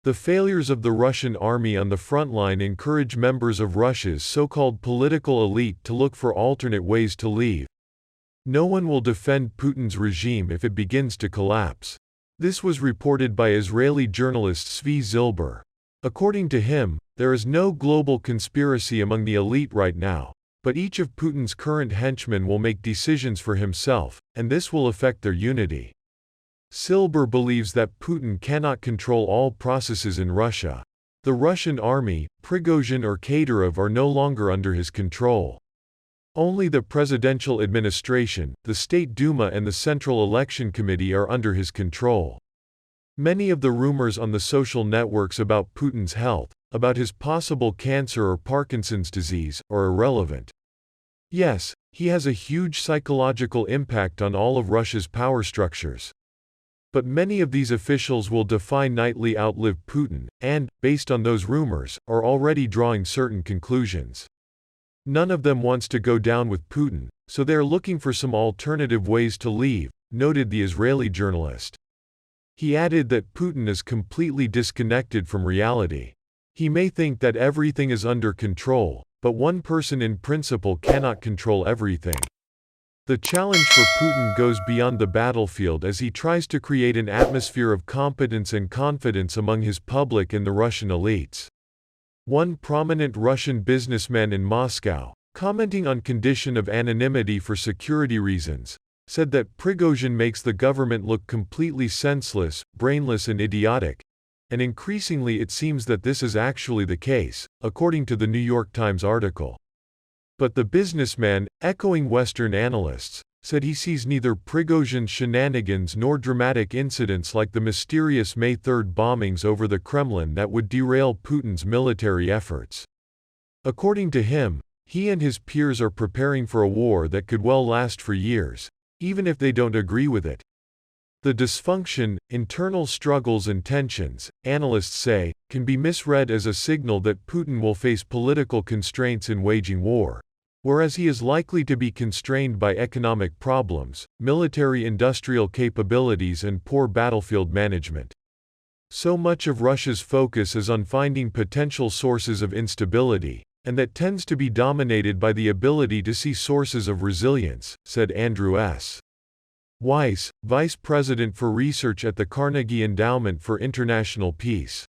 The failures of the Russian army on the front line encourage members of Russia's so-called political elite to look for alternate ways to leave. No one will defend Putin's regime if it begins to collapse. This was reported by Israeli journalist Zvi Zilber. According to him, there is no global conspiracy among the elite right now, but each of Putin's current henchmen will make decisions for himself, and this will affect their unity. Silber believes that Putin cannot control all processes in Russia. The Russian army, Prigozhin or Kadyrov are no longer under his control. Only the presidential administration, the State Duma and the Central Election Committee are under his control. Many of the rumors on the social networks about Putin's health, about his possible cancer or Parkinson's disease, are irrelevant. Yes, he has a huge psychological impact on all of Russia's power structures. But many of these officials will definitely outlive Putin, and, based on those rumors, are already drawing certain conclusions. None of them wants to go down with Putin, so they are looking for some alternative ways to leave, noted the Israeli journalist. He added that Putin is completely disconnected from reality. He may think that everything is under control, but one person in principle cannot control everything. The challenge for Putin goes beyond the battlefield as he tries to create an atmosphere of competence and confidence among his public and the Russian elites. One prominent Russian businessman in Moscow, commenting on condition of anonymity for security reasons, said that Prigozhin makes the government look completely senseless, brainless and idiotic, and increasingly it seems that this is actually the case, according to the New York Times article. But the businessman, echoing Western analysts, said he sees neither Prigozhin's shenanigans nor dramatic incidents like the mysterious May 3 bombings over the Kremlin that would derail Putin's military efforts. According to him, he and his peers are preparing for a war that could well last for years, even if they don't agree with it. The dysfunction, internal struggles and tensions, analysts say, can be misread as a signal that Putin will face political constraints in waging war, whereas he is likely to be constrained by economic problems, military-industrial capabilities and poor battlefield management. So much of Russia's focus is on finding potential sources of instability, and that tends to be dominated by the ability to see sources of resilience, said Andrew S. Weiss, Vice President for Research at the Carnegie Endowment for International Peace.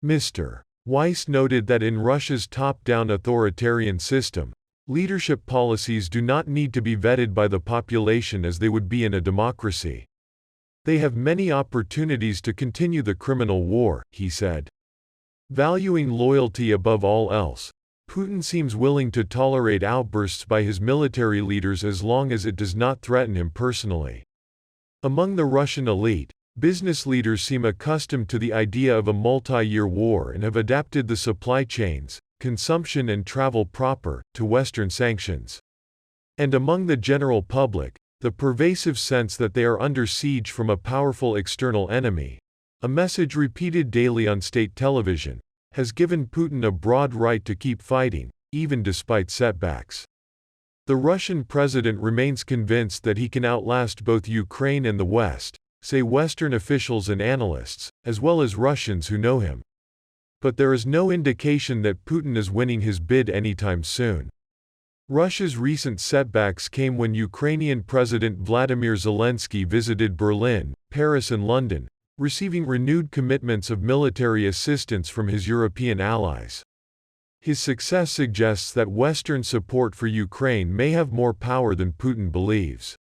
Mr. Weiss noted that in Russia's top-down authoritarian system, leadership policies do not need to be vetted by the population as they would be in a democracy. They have many opportunities to continue the criminal war, he said. Valuing loyalty above all else, Putin seems willing to tolerate outbursts by his military leaders as long as it does not threaten him personally. Among the Russian elite, business leaders seem accustomed to the idea of a multi-year war and have adapted the supply chains, consumption and travel proper, to Western sanctions. And among the general public, the pervasive sense that they are under siege from a powerful external enemy, a message repeated daily on state television, has given Putin a broad right to keep fighting, even despite setbacks. The Russian president remains convinced that he can outlast both Ukraine and the West, say Western officials and analysts, as well as Russians who know him. But there is no indication that Putin is winning his bid anytime soon. Russia's recent setbacks came when Ukrainian President Vladimir Zelensky visited Berlin, Paris and London, receiving renewed commitments of military assistance from his European allies. His success suggests that Western support for Ukraine may have more power than Putin believes.